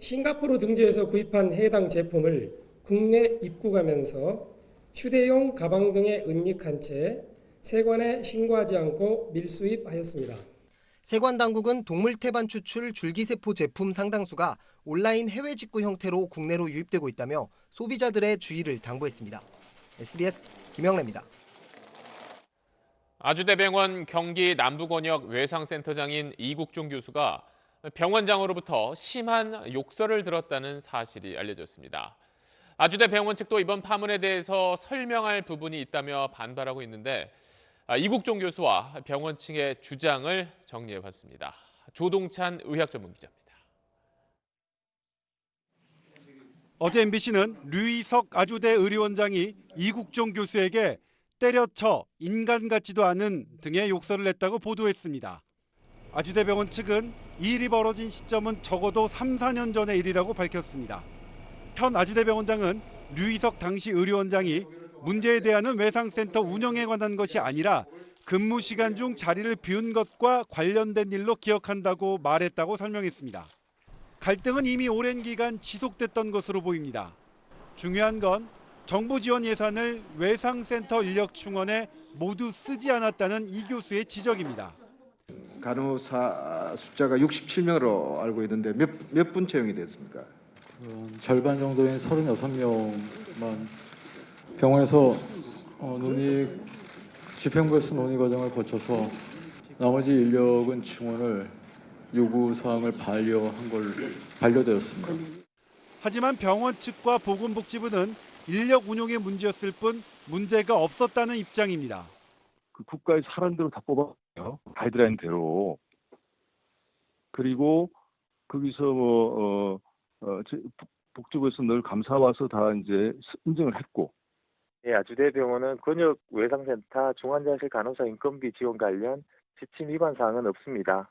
싱가포르 등지에서 구입한 해당 제품을 국내 입국하면서 휴대용 가방 등에 은닉한 채 세관에 신고하지 않고 밀수입하였습니다. 세관 당국은 동물 태반 추출 줄기세포 제품 상당수가 온라인 해외 직구 형태로 국내로 유입되고 있다며 소비자들의 주의를 당부했습니다. SBS 김영래입니다. 아주대병원 경기 남부권역 외상센터장인 이국종 교수가 병원장으로부터 심한 욕설을 들었다는 사실이 알려졌습니다. 아주대병원 측도 이번 파문에 대해서 설명할 부분이 있다며 반발하고 있는데 이국종 교수와 병원 측의 주장을 정리해봤습니다. 조동찬 의학전문기자입니다. 어제 MBC는 류희석 아주대 의료원장이 이국종 교수에게 때려쳐 인간 같지도 않은 등의 욕설을 했다고 보도했습니다. 아주대병원 측은 이 일이 벌어진 시점은 적어도 3, 4년 전의 일이라고 밝혔습니다. 현 아주대병원장은 류희석 당시 의료원장이 문제에 대한 외상센터 운영에 관한 것이 아니라 근무 시간 중 자리를 비운 것과 관련된 일로 기억한다고 말했다고 설명했습니다. 갈등은 이미 오랜 기간 지속됐던 것으로 보입니다. 중요한 건 정부 지원 예산을 외상센터 인력 충원에 모두 쓰지 않았다는 이 교수의 지적입니다. 간호사 숫자가 67명으로 알고 있는데 몇 분 채용이 됐습니까? 절반 정도인 36명만 병원에서 집행부에서 논의 과정을 거쳐서 나머지 인력은 증원을 요구사항을 반려되었습니다. 하지만 병원 측과 보건복지부는 인력 운용의 문제였을 뿐 문제가 없었다는 입장입니다. 그 국가의 사람대로 다 뽑았어요. 가이드라인대로. 그리고 거기서 복지부에서 늘 감사 와서 다 이제 인정을 했고. 예, 아주대병원은 권역 외상센터 중환자실 간호사 인건비 지원 관련 지침 위반 사항은 없습니다.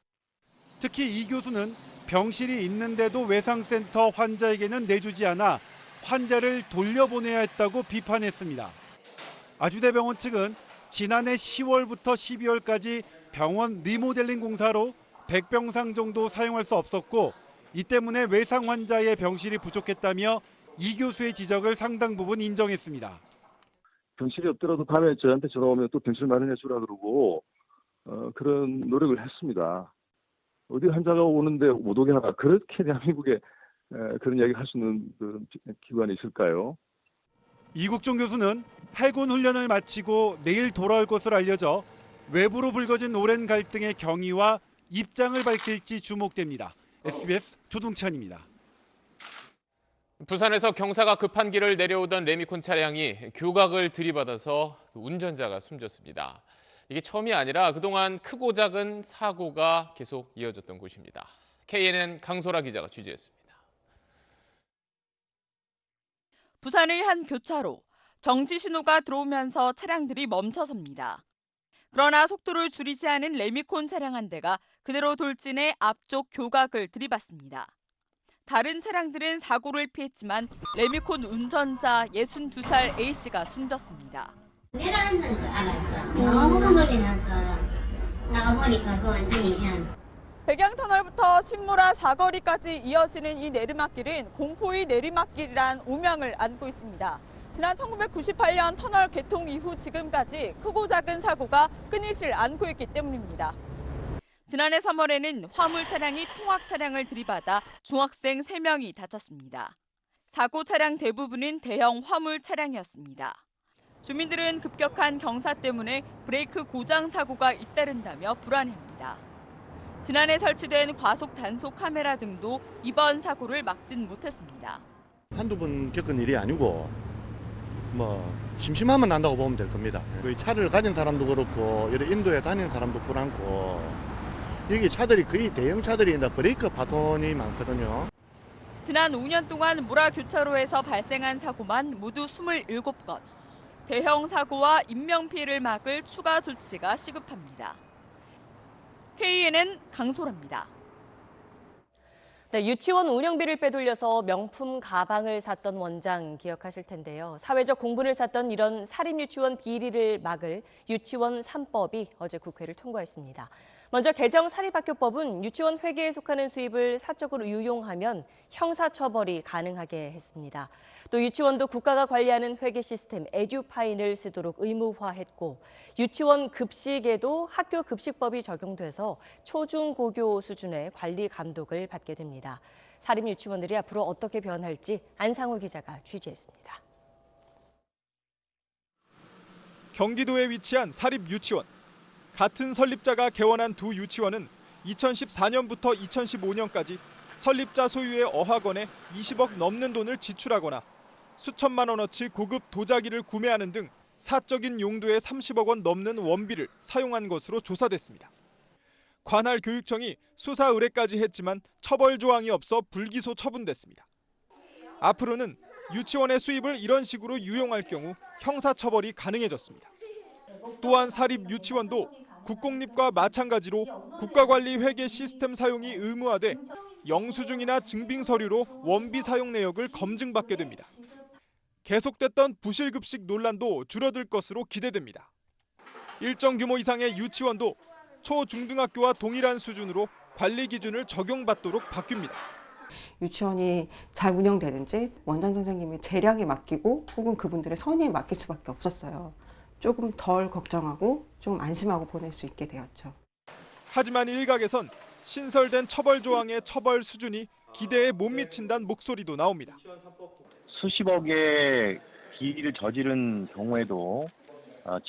특히 이 교수는 병실이 있는데도 외상센터 환자에게는 내주지 않아 환자를 돌려보내야 했다고 비판했습니다. 아주대병원 측은 지난해 10월부터 12월까지 병원 리모델링 공사로 100병상 정도 사용할 수 없었고 이 때문에 외상 환자의 병실이 부족했다며 이 교수의 지적을 상당 부분 인정했습니다. 병실이 없더라도 다음에 저한테 전화 오면 또 병실 마련해 주라 그러고 그런 노력을 했습니다. 어디 환자가 오는데 못 오게 하라. 그렇게 대한민국에 그런 이야기 할 수 있는 그 기관이 있을까요? 이국종 교수는 해군 훈련을 마치고 내일 돌아올 것으로 알려져 외부로 불거진 오랜 갈등의 경위와 입장을 밝힐지 주목됩니다. SBS 조동찬입니다. 부산에서 경사가 급한 길을 내려오던 레미콘 차량이 교각을 들이받아서 운전자가 숨졌습니다. 이게 처음이 아니라 그동안 크고 작은 사고가 계속 이어졌던 곳입니다. KNN 강소라 기자가 취재했습니다. 부산의 한 교차로, 정지 신호가 들어오면서 차량들이 멈춰섭니다. 그러나 속도를 줄이지 않은 레미콘 차량 한 대가 그대로 돌진해 앞쪽 교각을 들이받습니다. 다른 차량들은 사고를 피했지만 레미콘 운전자 62살 A씨가 숨졌습니다. 내려앉는 줄 알았어. 너무 큰 소리 나서 나가보니까 그거 완전히 백양터널부터 신무라 사거리까지 이어지는 이 내리막길은 공포의 내리막길이란 오명을 안고 있습니다. 지난 1998년 터널 개통 이후 지금까지 크고 작은 사고가 끊이질 않고 있기 때문입니다. 지난해 3월에는 화물 차량이 통학 차량을 들이받아 중학생 3명이 다쳤습니다. 사고 차량 대부분은 대형 화물 차량이었습니다. 주민들은 급격한 경사 때문에 브레이크 고장 사고가 잇따른다며 불안해합니다. 지난해 설치된 과속 단속 카메라 등도 이번 사고를 막진 못했습니다. 한두 번 겪은 일이 아니고 심심하면 난다고 보면 될 겁니다. 차를 가진 사람도 그렇고 이런 인도에 다니는 사람도 그렇고 여기 차들이 거의 대형 차들이 브레이크 파손이 많거든요. 지난 5년 동안 무라 교차로에서 발생한 사고만 모두 27건. 대형 사고와 인명피해를 막을 추가 조치가 시급합니다. KNN 강소라입니다. 네, 유치원 운영비를 빼돌려서 명품 가방을 샀던 원장 기억하실 텐데요. 사회적 공분을 샀던 이런 사립유치원 비리를 막을 유치원 3법이 어제 국회를 통과했습니다. 먼저 개정 사립학교법은 유치원 회계에 속하는 수입을 사적으로 유용하면 형사처벌이 가능하게 했습니다. 또 유치원도 국가가 관리하는 회계 시스템 에듀파인을 쓰도록 의무화했고 유치원 급식에도 학교 급식법이 적용돼서 초중고교 수준의 관리 감독을 받게 됩니다. 사립유치원들이 앞으로 어떻게 변할지 안상우 기자가 취재했습니다. 경기도에 위치한 사립유치원. 같은 설립자가 개원한 두 유치원은 2014년부터 2015년까지 설립자 소유의 어학원에 20억 넘는 돈을 지출하거나 수천만 원어치 고급 도자기를 구매하는 등 사적인 용도의 30억 원 넘는 원비를 사용한 것으로 조사됐습니다. 관할 교육청이 수사 의뢰까지 했지만 처벌 조항이 없어 불기소 처분됐습니다. 앞으로는 유치원의 수입을 이런 식으로 유용할 경우 형사처벌이 가능해졌습니다. 또한 사립 유치원도 국공립과 마찬가지로 국가관리 회계 시스템 사용이 의무화돼 영수증이나 증빙 서류로 원비 사용 내역을 검증받게 됩니다. 계속됐던 부실급식 논란도 줄어들 것으로 기대됩니다. 일정 규모 이상의 유치원도 초중등학교와 동일한 수준으로 관리 기준을 적용받도록 바뀝니다. 유치원이 잘 운영되는지 원장 선생님의 재량에 맡기고 혹은 그분들의 선의에 맡길 수밖에 없었어요. 조금 덜 걱정하고 좀 안심하고 보낼 수 있게 되었죠. 하지만 일각에선 신설된 처벌 조항의 처벌 수준이 기대에 못 미친다는 목소리도 나옵니다. 수십억의 비리를 저지른 경우에도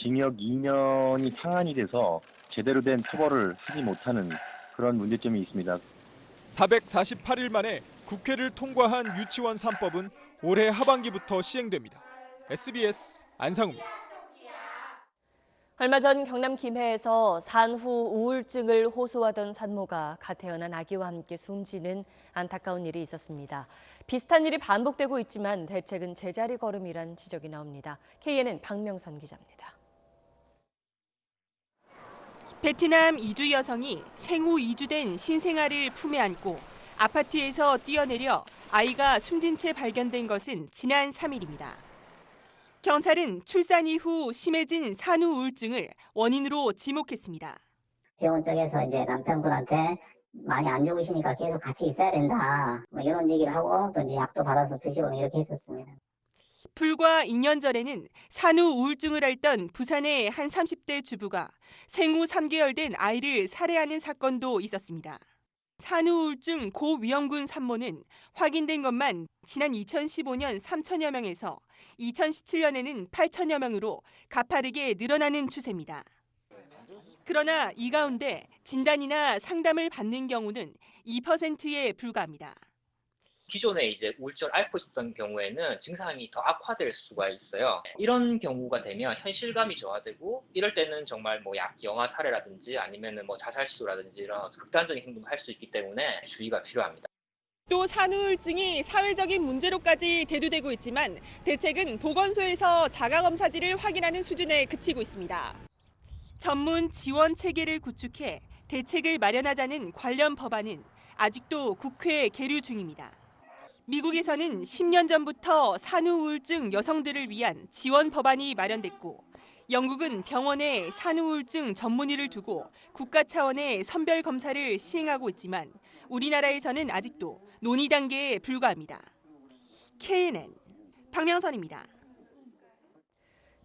징역 2년이 상한이 돼서 제대로 된 처벌을 하지 못하는 그런 문제점이 있습니다. 448일 만에 국회를 통과한 유치원 3법은 올해 하반기부터 시행됩니다. SBS 안상우입니다. 얼마 전 경남 김해에서 산후 우울증을 호소하던 산모가 갓 태어난 아기와 함께 숨지는 안타까운 일이 있었습니다. 비슷한 일이 반복되고 있지만 대책은 제자리 걸음이란 지적이 나옵니다. KNN 박명선 기자입니다. 베트남 이주 여성이 생후 2주 된 신생아를 품에 안고 아파트에서 뛰어내려 아이가 숨진 채 발견된 것은 지난 3일입니다. 경찰은 출산 이후 심해진 산후 우울증을 원인으로 지목했습니다. 병원 쪽에서 이제 남편분한테 많이 안 좋으시니까 계속 같이 있어야 된다. 뭐 이런 얘기를 하고 또 이제 약도 받아서 드시고 이렇게 했었습니다. 불과 2년 전에는 산후 우울증을 앓던 부산의 한 30대 주부가 생후 3개월 된 아이를 살해하는 사건도 있었습니다. 산후 우울증 고위험군 산모는 확인된 것만 지난 2015년 3천여 명에서 2017년에는 8천여 명으로 가파르게 늘어나는 추세입니다. 그러나 이 가운데 진단이나 상담을 받는 경우는 2%에 불과합니다. 기존에 이제 우울증을 앓고 있었던 경우에는 증상이 더 악화될 수가 있어요. 이런 경우가 되면 현실감이 저하되고 이럴 때는 정말 뭐 영아 살해라든지 아니면은 뭐 자살 시도라든지 이런 극단적인 행동을 할 수 있기 때문에 주의가 필요합니다. 또 산후 우울증이 사회적인 문제로까지 대두되고 있지만 대책은 보건소에서 자가검사지를 확인하는 수준에 그치고 있습니다. 전문 지원 체계를 구축해 대책을 마련하자는 관련 법안은 아직도 국회에 계류 중입니다. 미국에서는 10년 전부터 산후 우울증 여성들을 위한 지원 법안이 마련됐고 영국은 병원에 산후 우울증 전문의를 두고 국가 차원의 선별 검사를 시행하고 있지만 우리나라에서는 아직도 논의 단계에 불과합니다. KNN 박명선입니다.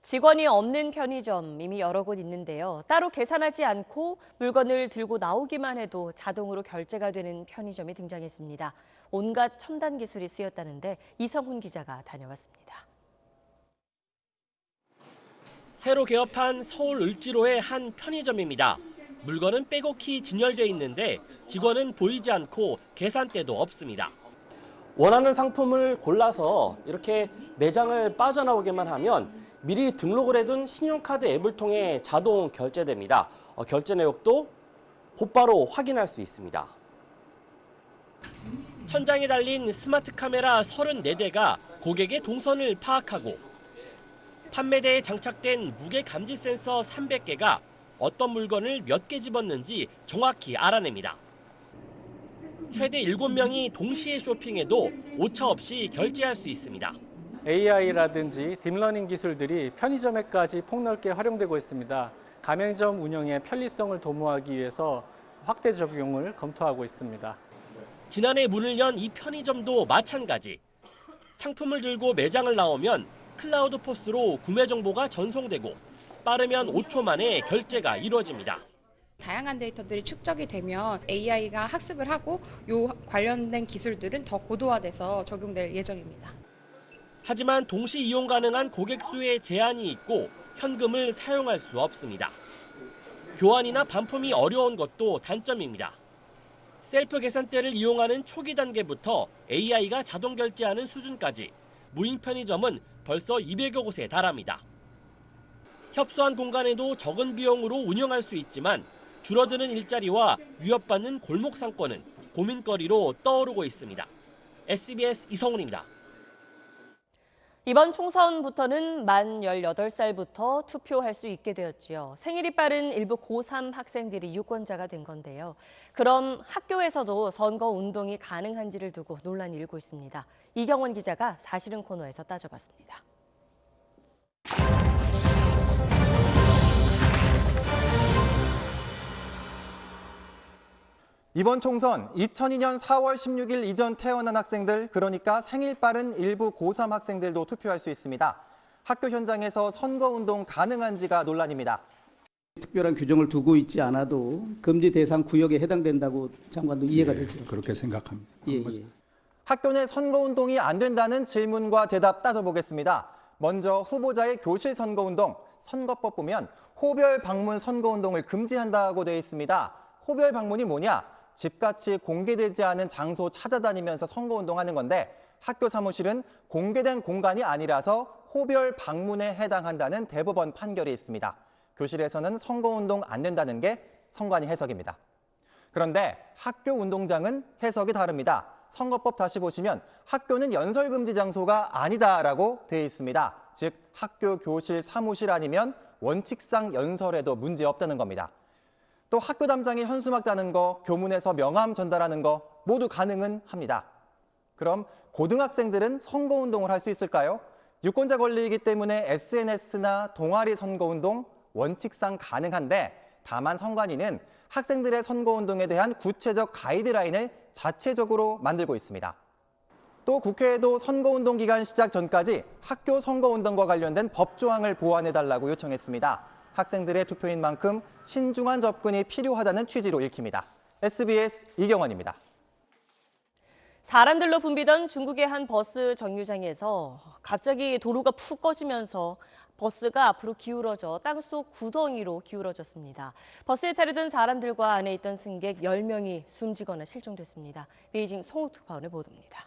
직원이 없는 편의점 이미 여러 곳 있는데요. 따로 계산하지 않고 물건을 들고 나오기만 해도 자동으로 결제가 되는 편의점이 등장했습니다. 온갖 첨단 기술이 쓰였다는데 이성훈 기자가 다녀왔습니다. 새로 개업한 서울 을지로의 한 편의점입니다. 물건은 빼곡히 진열돼 있는데 직원은 보이지 않고 계산대도 없습니다. 원하는 상품을 골라서 이렇게 매장을 빠져나오기만 하면 미리 등록을 해둔 신용카드 앱을 통해 자동 결제됩니다. 결제 내역도 곧바로 확인할 수 있습니다. 천장에 달린 스마트 카메라 34대가 고객의 동선을 파악하고 판매대에 장착된 무게 감지 센서 300개가 어떤 물건을 몇 개 집었는지 정확히 알아냅니다. 최대 7명이 동시에 쇼핑해도 오차 없이 결제할 수 있습니다. AI라든지 딥러닝 기술들이 편의점에까지 폭넓게 활용되고 있습니다. 가맹점 운영의 편리성을 도모하기 위해서 확대 적용을 검토하고 있습니다. 지난해 문을 연 이 편의점도 마찬가지. 상품을 들고 매장을 나오면 클라우드 포스로 구매 정보가 전송되고 빠르면 5초 만에 결제가 이루어집니다. 다양한 데이터들이 축적이 되면 AI가 학습을 하고 요 관련된 기술들은 더 고도화돼서 적용될 예정입니다. 하지만 동시 이용 가능한 고객 수에 제한이 있고 현금을 사용할 수 없습니다. 교환이나 반품이 어려운 것도 단점입니다. 셀프 계산대를 이용하는 초기 단계부터 AI가 자동 결제하는 수준까지 무인 편의점은 벌써 200여 곳에 달합니다. 협소한 공간에도 적은 비용으로 운영할 수 있지만 줄어드는 일자리와 위협받는 골목 상권은 고민거리로 떠오르고 있습니다. SBS 이성훈입니다. 이번 총선부터는 만 18살부터 투표할 수 있게 되었지요. 생일이 빠른 일부 고3 학생들이 유권자가 된 건데요. 그럼 학교에서도 선거 운동이 가능한지를 두고 논란이 일고 있습니다. 이경원 기자가 사실은 코너에서 따져봤습니다. 이번 총선 2002년 4월 16일 이전 태어난 학생들, 그러니까 생일 빠른 일부 고3 학생들도 투표할 수 있습니다. 학교 현장에서 선거운동 가능한지가 논란입니다. 특별한 규정을 두고 있지 않아도 금지 대상 구역에 해당된다고 장관도 이해가 되죠. 그렇게 생각합니다. 예. 학교 내 선거운동이 안 된다는 질문과 대답 따져보겠습니다. 먼저 후보자의 교실 선거운동, 선거법 보면 호별 방문 선거운동을 금지한다고 되어 있습니다. 호별 방문이 뭐냐? 집같이 공개되지 않은 장소 찾아다니면서 선거운동하는 건데 학교 사무실은 공개된 공간이 아니라서 호별 방문에 해당한다는 대법원 판결이 있습니다. 교실에서는 선거운동 안 된다는 게 선관위 해석입니다. 그런데 학교 운동장은 해석이 다릅니다. 선거법 다시 보시면 학교는 연설금지 장소가 아니다라고 되어 있습니다. 즉 학교 교실 사무실 아니면 원칙상 연설에도 문제 없다는 겁니다. 또 학교 담장에 현수막 다는 거, 교문에서 명함 전달하는 거 모두 가능은 합니다. 그럼 고등학생들은 선거운동을 할 수 있을까요? 유권자 권리이기 때문에 SNS나 동아리 선거운동 원칙상 가능한데 다만 선관위는 학생들의 선거운동에 대한 구체적 가이드라인을 자체적으로 만들고 있습니다. 또 국회에도 선거운동 기간 시작 전까지 학교 선거운동과 관련된 법조항을 보완해달라고 요청했습니다. 학생들의 투표인 만큼 신중한 접근이 필요하다는 취지로 읽힙니다. SBS 이경원입니다. 사람들로 붐비던 중국의 한 버스 정류장에서 갑자기 도로가 푹 꺼지면서 버스가 앞으로 기울어져 땅속 구덩이로 기울어졌습니다. 버스에 타려던 사람들과 안에 있던 승객 10명이 숨지거나 실종됐습니다. 베이징 송옥특파원의 보도입니다.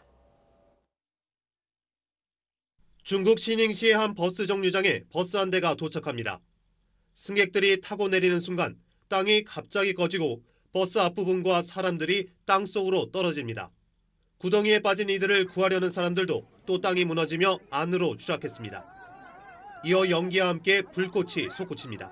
중국 시닝시의 한 버스 정류장에 버스 한 대가 도착합니다. 승객들이 타고 내리는 순간 땅이 갑자기 꺼지고 버스 앞부분과 사람들이 땅속으로 떨어집니다. 구덩이에 빠진 이들을 구하려는 사람들도 또 땅이 무너지며 안으로 추락했습니다. 이어 연기와 함께 불꽃이 솟구칩니다.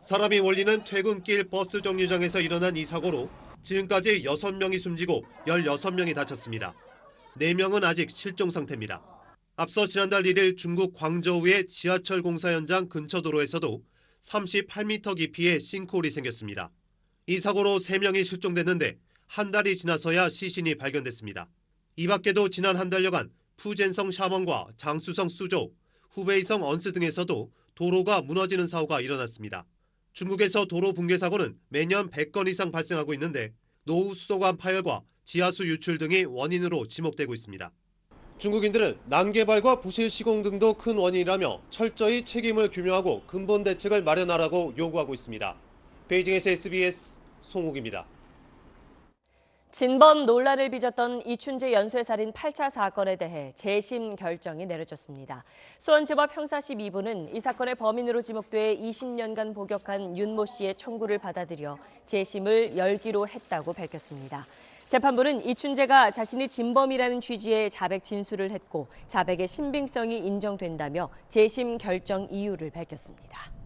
사람이 몰리는 퇴근길 버스 정류장에서 일어난 이 사고로 지금까지 6명이 숨지고 16명이 다쳤습니다. 4명은 아직 실종 상태입니다. 앞서 지난달 1일 중국 광저우의 지하철 공사 현장 근처 도로에서도 38m 깊이의 싱크홀이 생겼습니다. 이 사고로 3명이 실종됐는데 한 달이 지나서야 시신이 발견됐습니다. 이 밖에도 지난 한 달여간 푸젠성 샤먼과 장수성 수조, 후베이성 언스 등에서도 도로가 무너지는 사고가 일어났습니다. 중국에서 도로 붕괴 사고는 매년 100건 이상 발생하고 있는데 노후 수도관 파열과 지하수 유출 등이 원인으로 지목되고 있습니다. 중국인들은 난개발과 부실 시공 등도 큰 원인이라며 철저히 책임을 규명하고 근본 대책을 마련하라고 요구하고 있습니다. 베이징에서 SBS 송욱입니다. 진범 논란을 빚었던 이춘재 연쇄살인 8차 사건에 대해 재심 결정이 내려졌습니다. 수원지법 형사 12부는 이 사건의 범인으로 지목돼 20년간 복역한 윤모 씨의 청구를 받아들여 재심을 열기로 했다고 밝혔습니다. 재판부는 이춘재가 자신이 진범이라는 취지의 자백 진술을 했고 자백의 신빙성이 인정된다며 재심 결정 이유를 밝혔습니다.